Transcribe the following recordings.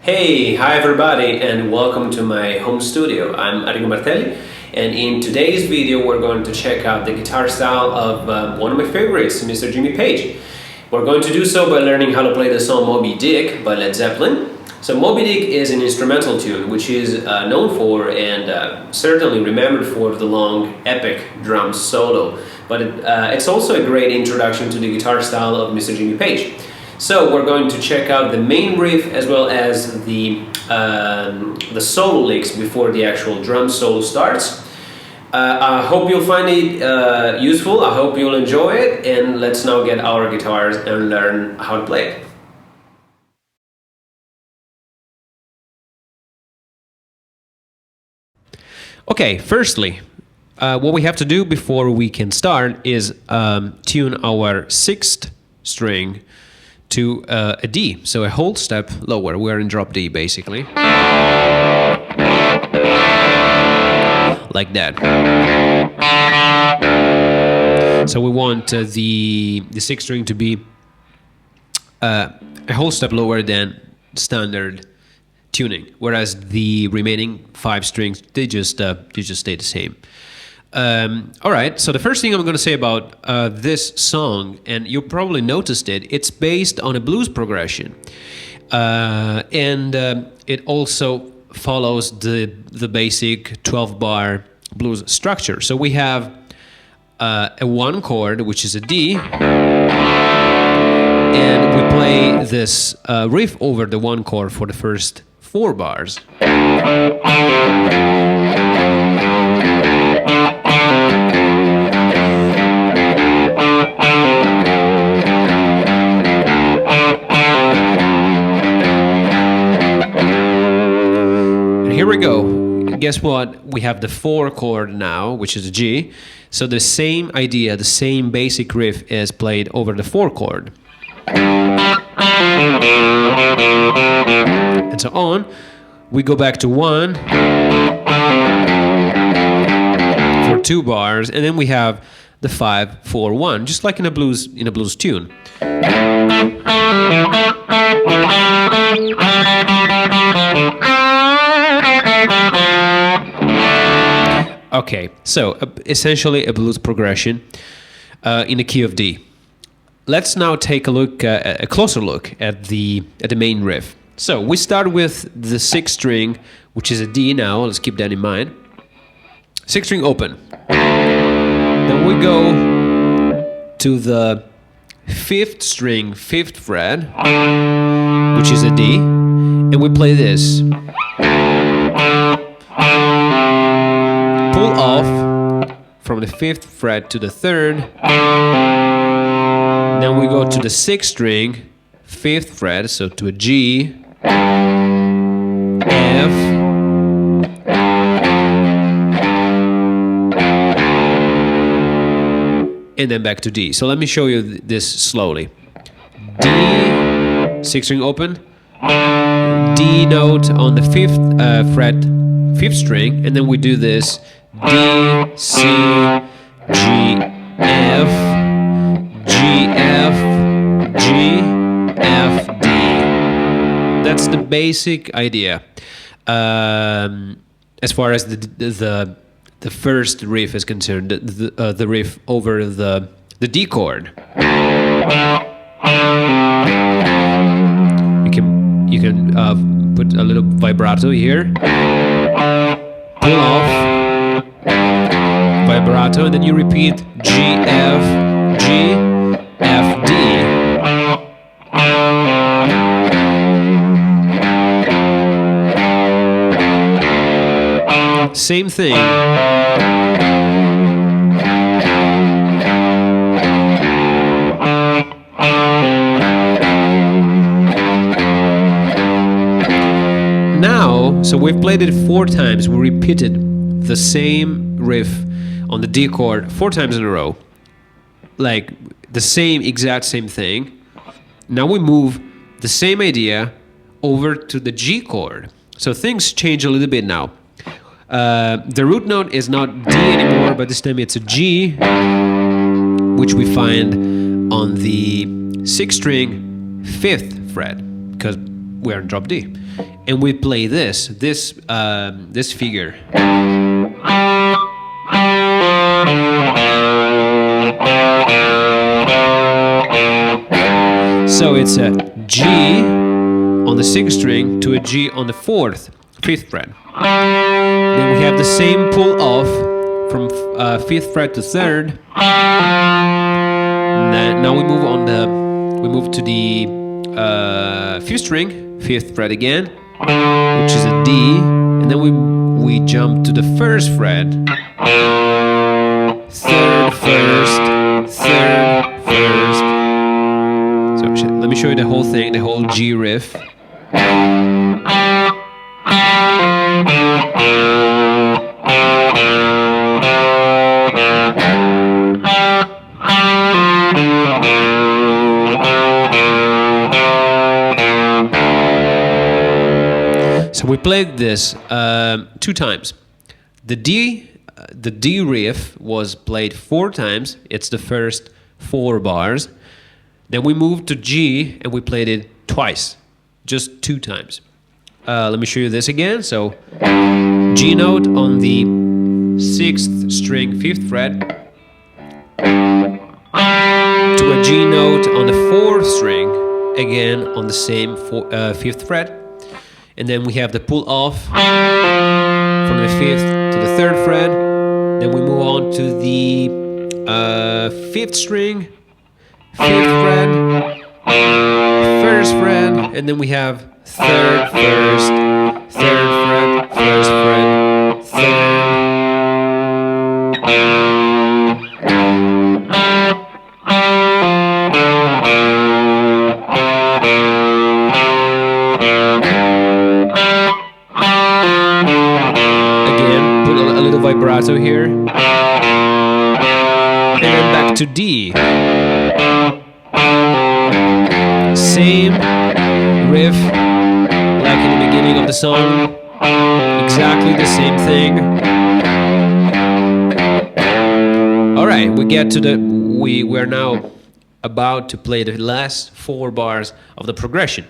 Hi everybody, and welcome to my home studio. I'm Arrigo Martelli, and in today's video we're going to check out the guitar style of one of my favorites, Mr. Jimmy Page. We're going to do so by learning how to play the song Moby Dick by Led Zeppelin. So Moby Dick is an instrumental tune which is known for and certainly remembered for the long epic drum solo, but it's also a great introduction to the guitar style of Mr. Jimmy Page. So we're going to check out the main riff as well as the solo licks before the actual drum solo starts. I hope you'll find it useful, I hope you'll enjoy it, and let's now get our guitars and learn how to play it. Okay, firstly, what we have to do before we can start is tune our 6th string to a D, so a whole step lower. We're in drop D basically, like that. So we want the 6th string to be a whole step lower than standard tuning, whereas the remaining 5 strings they just stay the same. All right, so the first thing I'm going to say about this song, and you probably noticed it, it's based on a blues progression, and it also follows the basic 12-bar blues structure. So we have a 1 chord, which is a D, and we play this riff over the 1 chord for the first 4 bars. Here we go. Guess what? We have the 4 chord now, which is a G. So the same idea, the same basic riff is played over the 4 chord. And so on. We go back to 1 for 2 bars, and then we have the 5-4-1, just like in a blues tune. Okay, so essentially a blues progression in the key of D. Let's now take a closer look at the main riff. So we start with the 6th string, which is a D now. Let's keep that in mind. 6th string open. Then we go to the 5th string, 5th fret, which is a D, and we play this. Pull off from the 5th fret to the 3rd. Then we go to the 6th string, 5th fret, so to a G, F, and then back to D. So let me show you this slowly. D, 6th string open, D note on the 5th fret, 5th string, and then we do this D, C, G, F, G, F, G, F, D. That's the basic idea. As far as the first riff is concerned, the riff over the D chord. You can put a little vibrato here. Pull off, vibrato, and then you repeat G, F, G, F, D. Same thing. Now, so we've played it 4 times. We repeated the same riff on the D chord 4 times in a row. Like the exact same thing. Now we move the same idea over to the G chord. So things change a little bit now. The root note is not D anymore, but this time it's a G, which we find on the 6th string, 5th fret, because we're in drop D. and we play this figure. So it's a G on the 6th string to a G on the 5th fret. Then we have the same pull off from 5th fret to 3rd. Now we move to the 5th string, 5th fret again, which is a D, and then we jump to the 1st fret, 3rd, 1st, 3rd, 1st. So let me show you the whole thing, the whole G riff. So we played this 2 times. The D riff was played 4 times. It's the first 4 bars. Then we moved to G and we played it twice, just 2 times. Let me show you this again. So G note on the 6th string, 5th fret, to a G note on the 4th string, again on the same 5th fret. And then we have the pull off from the 5th to the 3rd fret. Then we move on to the 5th string, 5th fret, 1st fret, and then we have 3rd, 1st, 3rd fret, 1st fret, 3rd. Again, put a little vibrato here. And then back to D. Same riff like in the beginning of the song, exactly the same thing. All right, we're now about to play the last 4 bars of the progression.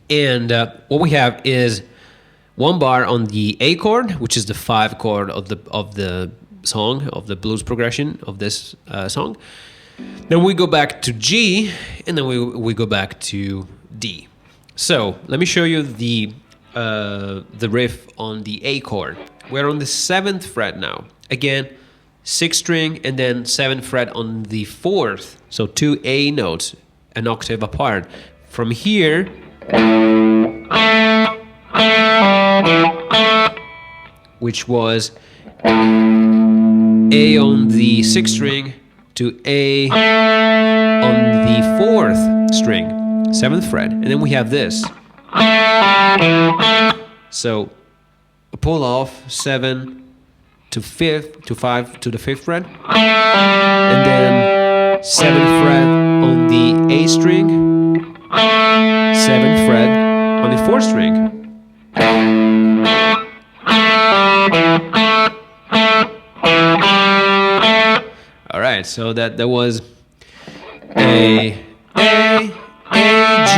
And what we have is 1 bar on the A chord, which is the 5 chord of the song, of the blues progression of this song. Then we go back to G, and then we go back to D. So let me show you the riff on the A chord. We're on the 7th fret now. Again, 6th string, and then 7th fret on the 4th. So 2 A notes, an octave apart. From here, which was A on the 6th string to A on the 4th string, 7th fret, and then we have this. So a pull off 7 to 5th to 5 to the 5th fret, and then 7th fret on the A string, 7th fret on the 4th string. All right, so that was A, G, E, G,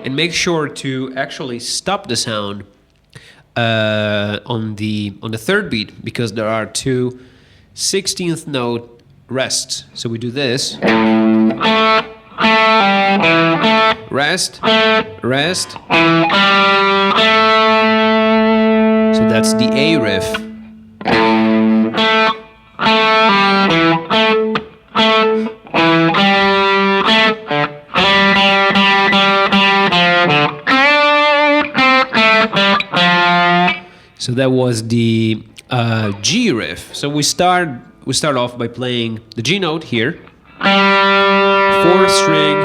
and make sure to actually stop the sound on the 3rd beat, because there are 2 16th note rests. So we do this. Rest, rest. So that's the A riff. So that was the G riff. So we start off by playing the G note here, 4th string,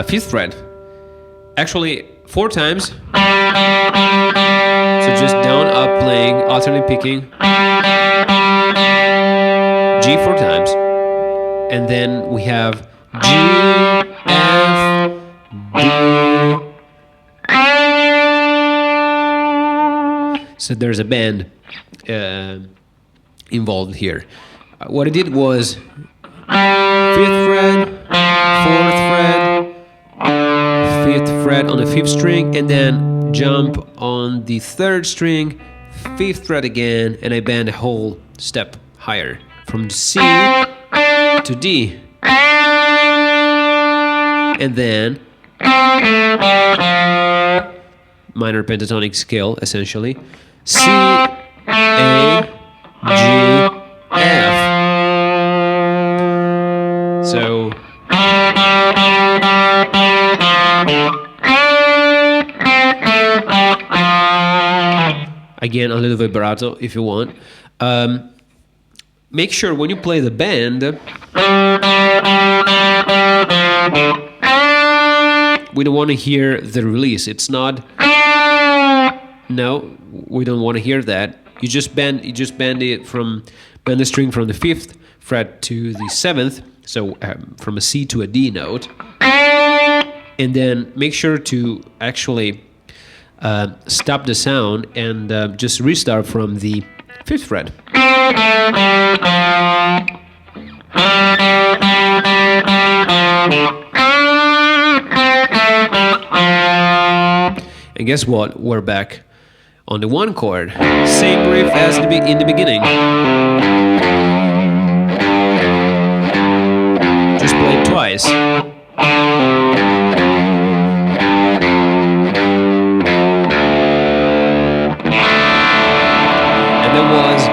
5th fret. Actually, 4 times. So just down, up, playing, alternately picking. G 4 times, and then we have G, F, D, So there's a bend involved here. What I did was 5th fret, 4th fret, 5th fret on the 5th string, and then jump on the 3rd string, 5th fret again, and I bend a whole step higher from C to D. And then minor pentatonic scale, essentially. C, A, G, F. So again, a little vibrato if you want. Make sure when you play the bend, we don't want to hear the release. It's not. No, we don't want to hear that. You just bend the string from the 5th fret to the 7th, so from a C to a D note, and then make sure to actually stop the sound and just restart from the 5th fret. And guess what? We're back on the 1 chord. Same riff as in the beginning. Just play it twice. And there was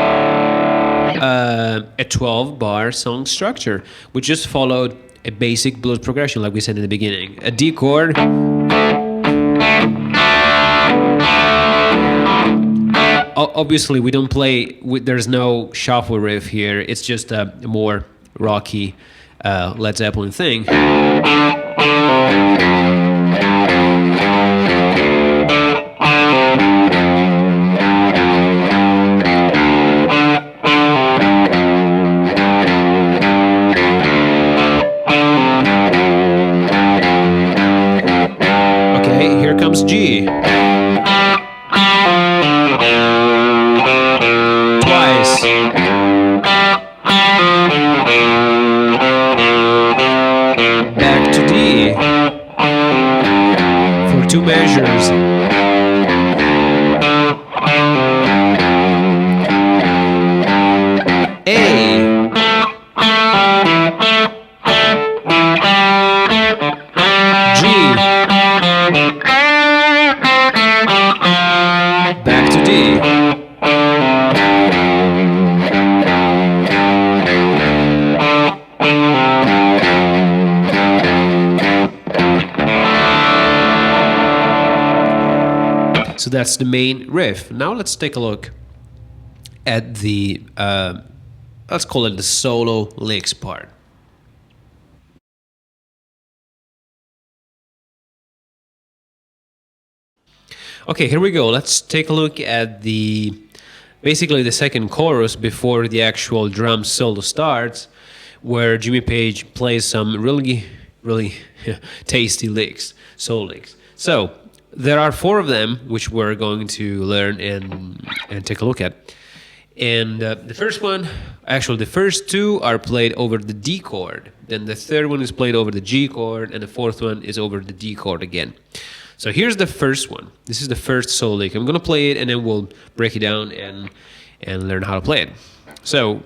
a 12-bar song structure, which just followed a basic blues progression, like we said in the beginning. A D chord. Obviously, we don't play. There's no shuffle riff here. It's just a more rocky Led Zeppelin thing. Okay, here comes G. Back to D for 2 measures. A. G. Back to D. So that's the main riff. Now let's take a look at the, let's call it the solo licks part. Okay, here we go. Let's take a look at basically the second chorus before the actual drum solo starts, where Jimmy Page plays some really tasty licks, solo licks. So there are 4 of them, which we're going to learn and take a look at. And the first one, actually the first 2 are played over the D chord. Then the 3rd one is played over the G chord, and the 4th one is over the D chord again. So here's the first one. This is the first solo lick. I'm going to play it, and then we'll break it down and learn how to play it. So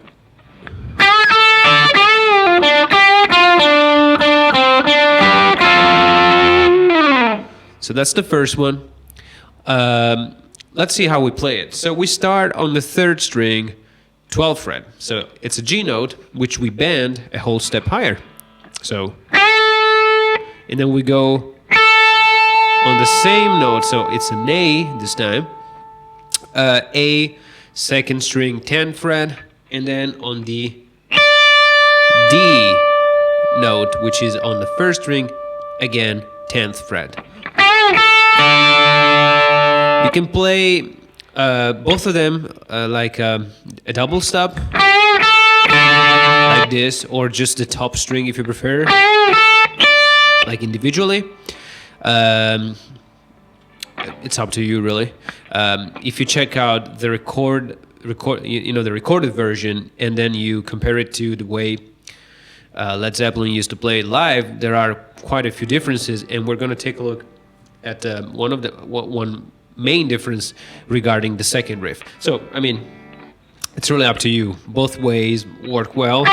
that's the first one. Let's see how we play it. So we start on the 3rd string, 12th fret. So it's a G note, which we bend a whole step higher. So, and then we go on the same note. So it's an A this time. A, 2nd string, 10th fret, and then on the D note, which is on the 1st string, again, 10th fret. You can play both of them like a double stop, like this, or just the top string if you prefer, like individually. it's up to you, really. If you check out the the recorded version, and then you compare it to the way Led Zeppelin used to play it live, there are quite a few differences, and we're going to take a look at one main difference regarding the second riff. So, I mean, it's really up to you. Both ways work well,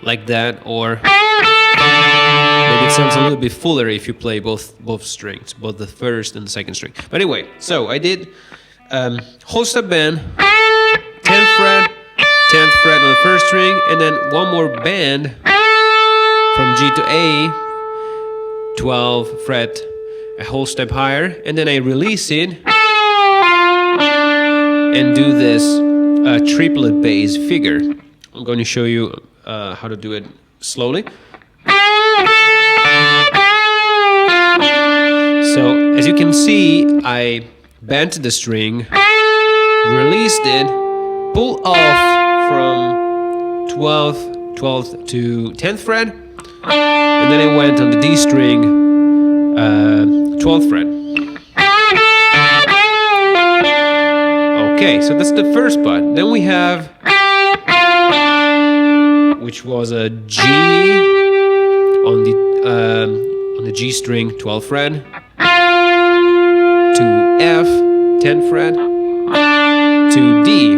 like that, or maybe it sounds a little bit fuller if you play both strings, both the first and the second string. But anyway, so I did whole step bend, 10th fret on the first string, and then one more bend from G to A, 12th fret, a whole step higher, and then I release it and do this triplet bass figure. I'm going to show you how to do it slowly. So as you can see, I bent the string, released it, pulled off from 12th to 10th fret, and then I went on the D string, 12th fret. Okay, so that's the first part. Then we have, which was a G on the G string, 12th fret, to F, 10th fret, to D.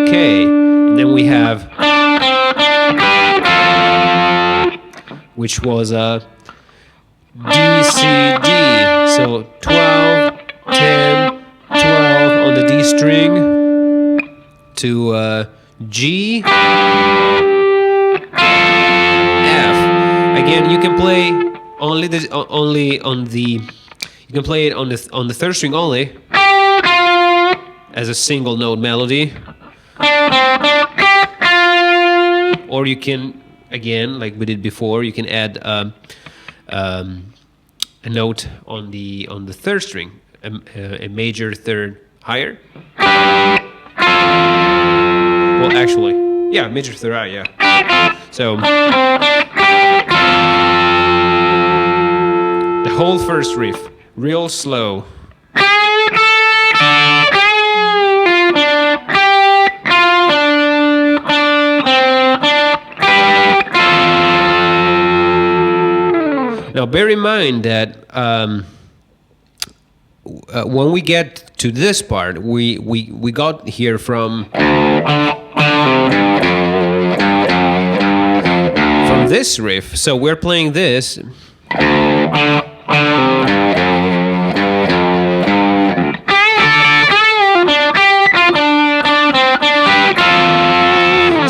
Okay, and then we have, which was a D, C, D. So 12, 10, 12 on the D string to G, F. Again, you can play you can play it on the third string only as a single note melody, or you can, again, like we did before, you can add a note on the third string, a major third higher. Well, actually, yeah, major third higher, yeah. So the whole first riff, real slow. Now, bear in mind that when we get to this part, we got here from this riff. So we're playing this.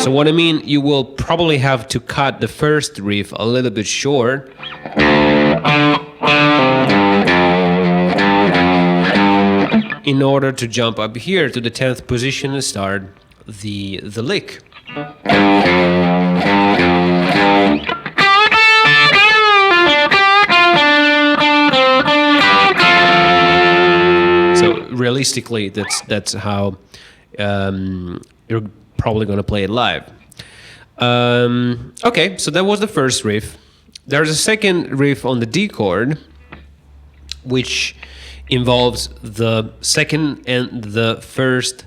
So what I mean, you will probably have to cut the first riff a little bit short. In order to jump up here to the 10th position and start the lick. So realistically, that's how you're probably going to play it live. Okay, so that was the first riff. There's a second riff on the D chord, which involves the second and the first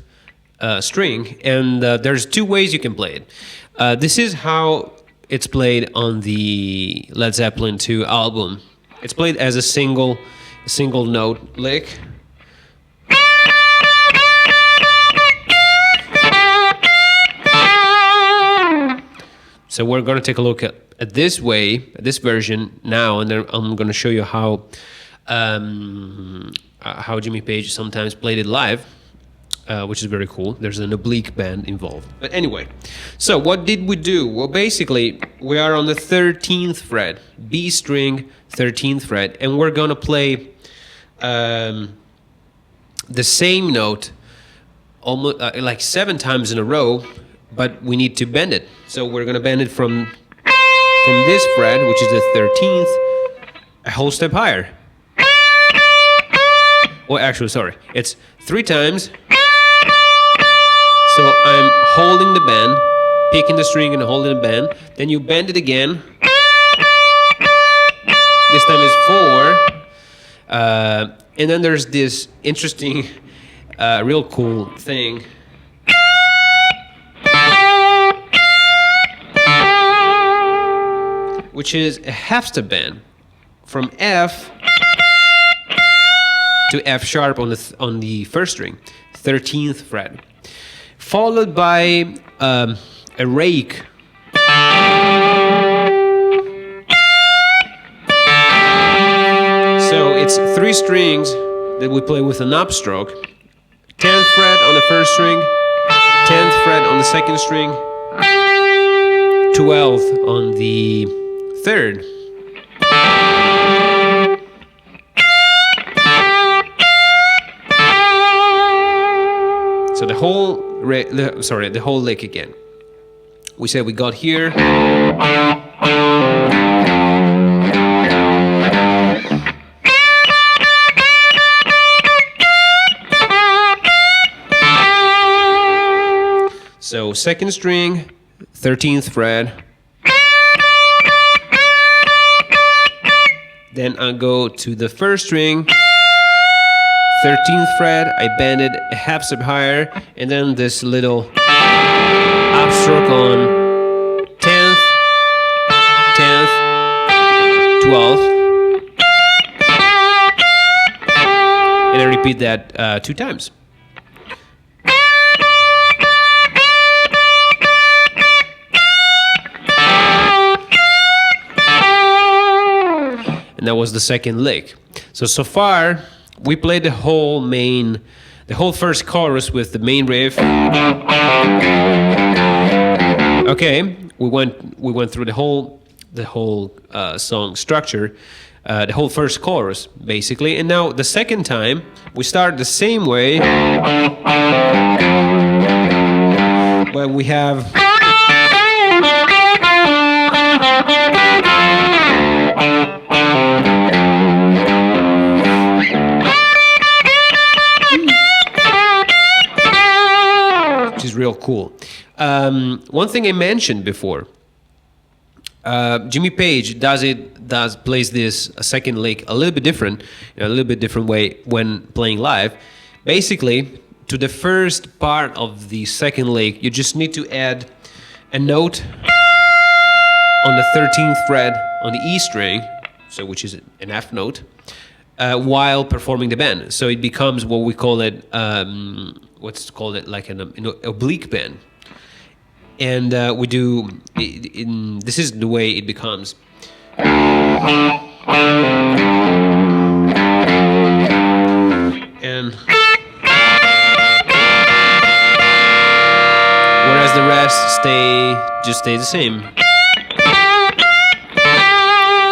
string, and there's two ways you can play it. This is how it's played on the Led Zeppelin 2 album. It's played as a single note lick. So we're going to take a look at this version now, and then I'm going to show you how Jimmy Page sometimes played it live, which is very cool. There's an oblique bend involved. But anyway, so what did we do? Well, basically, we are on the 13th fret, B string, 13th fret, and we're going to play the same note almost like 7 times in a row, but we need to bend it. So we're going to bend it from this fret, which is the 13th, a whole step higher. Well, actually, sorry, it's 3 times. So I'm holding the bend, picking the string and holding the bend. Then you bend it again, This time is 4. And then there's this interesting, real cool thing. Which is a half step bend from F to F sharp on the first string, 13th fret, followed by a rake. So it's 3 strings that we play with an upstroke. 10th fret on the first string, 10th fret on the second string, 12th on the third. So the whole lick again. We said we got here. So second string, 13th fret. Then I go to the first string, 13th fret, I bend it a half step higher, and then this little upstroke on 10th, 10th, 12th. And I repeat that 2 times. And that was the second lick. So far, we played the whole first chorus with the main riff. Okay, we went through the whole song structure, the whole first chorus basically, and now the second time we start the same way, but we have. Which is real cool. One thing I mentioned before, Jimmy Page plays this second lick a little bit different, in a little bit different way when playing live. Basically, to the first part of the second lick, you just need to add a note on the 13th fret on the E string, so which is an F note, while performing the bend. So it becomes what we call it, like an oblique bend. And we do, this is the way it becomes. And whereas the rest just stay the same.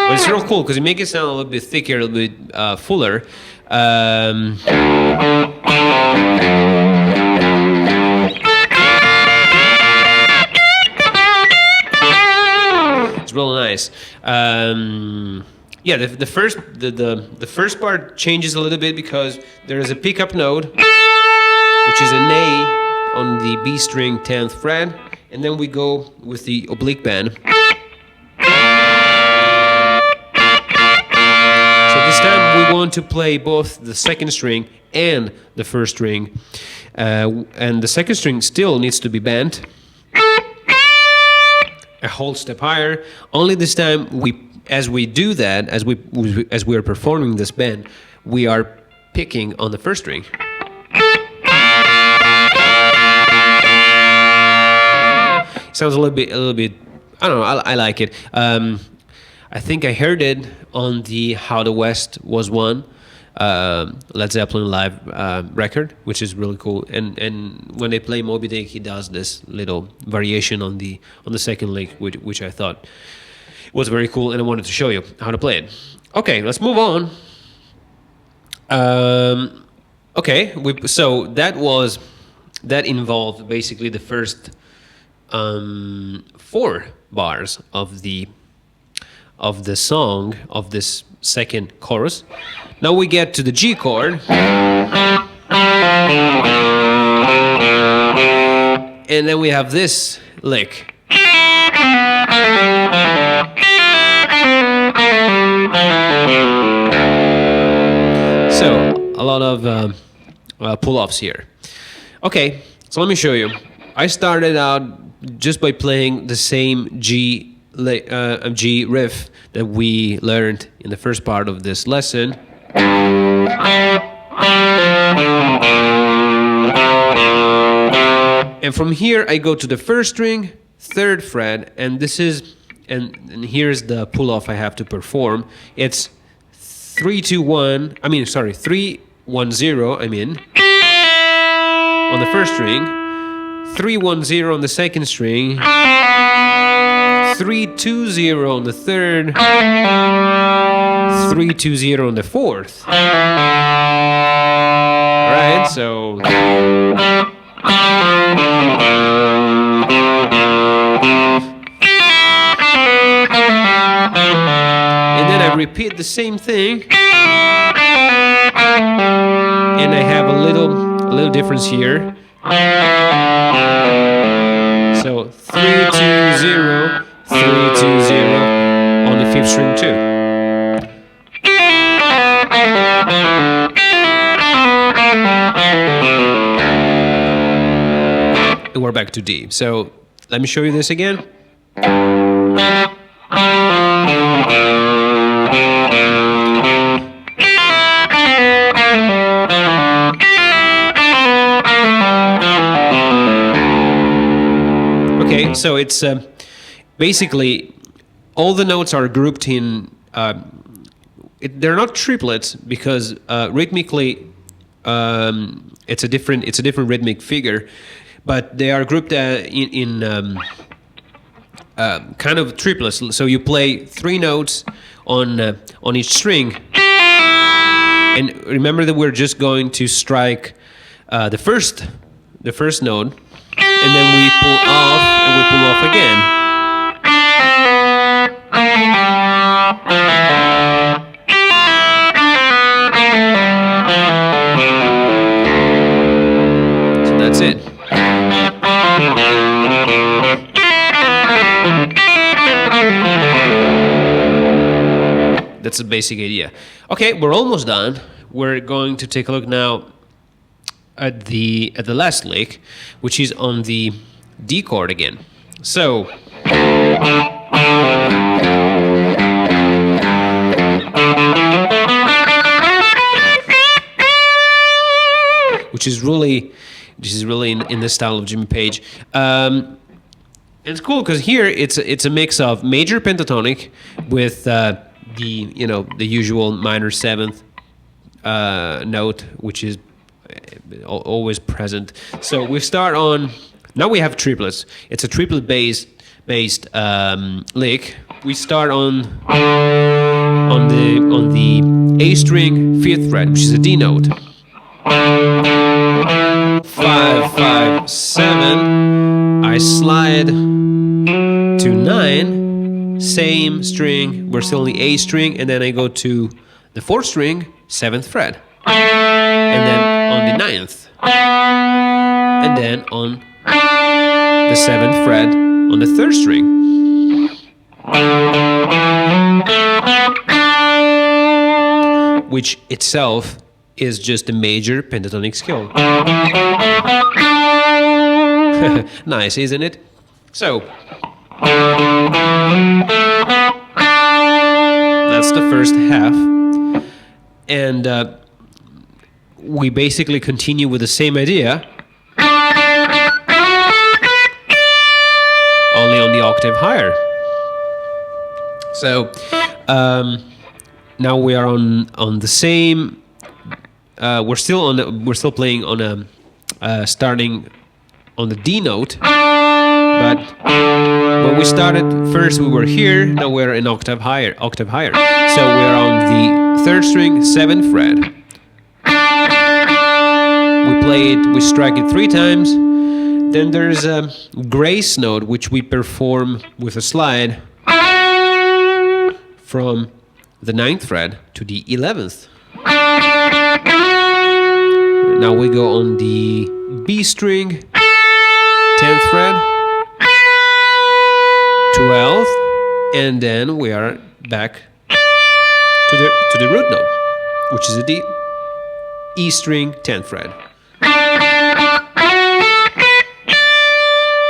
But it's real cool because it makes it sound a little bit thicker, a little bit fuller. It's really nice. Yeah, the first part changes a little bit because there is a pickup note, which is an A on the B string 10th fret, and then we go with the oblique bend. So this time we want to play both the second string and the first string, and the second string still needs to be bent a whole step higher. Only this time, as we do that, as we are performing this bend, we are picking on the first string. Sounds a little bit. I don't know. I like it. I think I heard it on the How the West Was Won Led Zeppelin live record, which is really cool. And when they play Moby Dick, he does this little variation on the second lick, which I thought was very cool, and I wanted to show you how to play it. Okay, let's move on. Okay, so that involved basically the first 4 bars of the song, of this second chorus. Now we get to the G chord, and then we have this lick. So a lot of pull-offs here. Okay, so let me show you. I started out just by playing the same G riff that we learned in the first part of this lesson. And from here I go to the first string, third fret, and this is and here's the pull-off I have to perform. It's 3-2-1, 3-1-0, on the first string, 3-1-0 on the second string, 3-2-0 on the third, 3-2-0 on the fourth. Alright, so and then I repeat the same thing, and I have a little difference here. So 3-2-0, 3-2-0 on the fifth string too. And we're back to D. So let me show you this again. Okay, so it's basically all the notes are grouped in. They're not triplets because rhythmically it's a different rhythmic figure, but they are grouped in kind of triplets. So you play 3 notes on each string, and remember that we're just going to strike the first note. And then we pull off, and we pull off again. So that's it. That's the basic idea. Okay, we're almost done. We're going to take a look now at the last lick, which is on the D chord again. So which is really in the style of Jimmy Page. And it's cool because here it's a mix of major pentatonic with the usual minor seventh note, which is always present. So we start on, now we have triplets. It's a triplet based lick. We start on the A string, 5th fret, which is a D note. 5, 5, 7. I slide to 9, same string. We're still on the A string, and then I go to the 4th string, 7th fret, and then on the 9th, and then on the 7th fret on the 3rd string. Which itself is just a major pentatonic scale. Nice, isn't it? So that's the first half, and we basically continue with the same idea, only on the octave higher. So now we are on the same. We're still playing on starting on the D note, but when we started first, we were here. Now we're an octave higher. So we're on the 3rd string, 7th fret. We strike it 3 times. Then there's a grace note, which we perform with a slide from the 9th fret to the 11th. Now we go on the B string, 10th fret, 12th, and then we are back to the root note, which is a D, E string, 10th fret.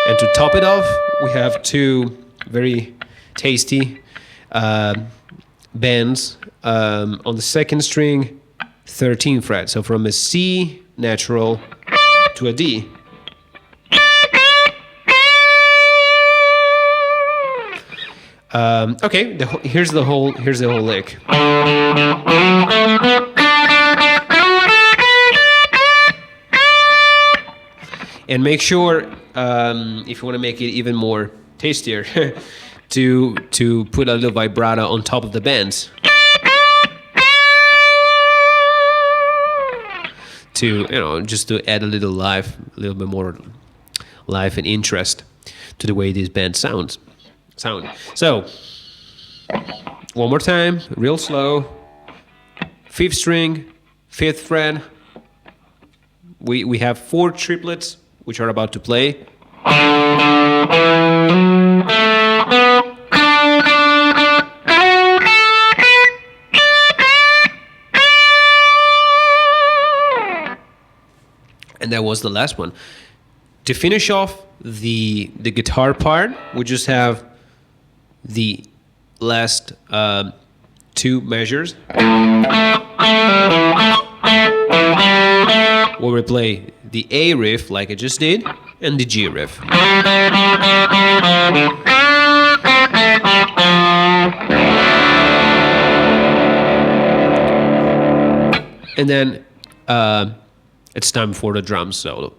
And to top it off, we have two very tasty bends on the second string, 13th fret. So from a C natural to a D. Okay, here's the whole lick. And make sure, if you want to make it even more tastier, to put a little vibrato on top of the bends. Just to add a little bit more life and interest to the way these bands sound. So, one more time, real slow. 5th string, 5th fret. We have 4 triplets, which are about to play. And that was the last one. To finish off the guitar part, we just have the last 2 measures, where we play the A riff like I just did, and the G riff. And then it's time for the drum solo.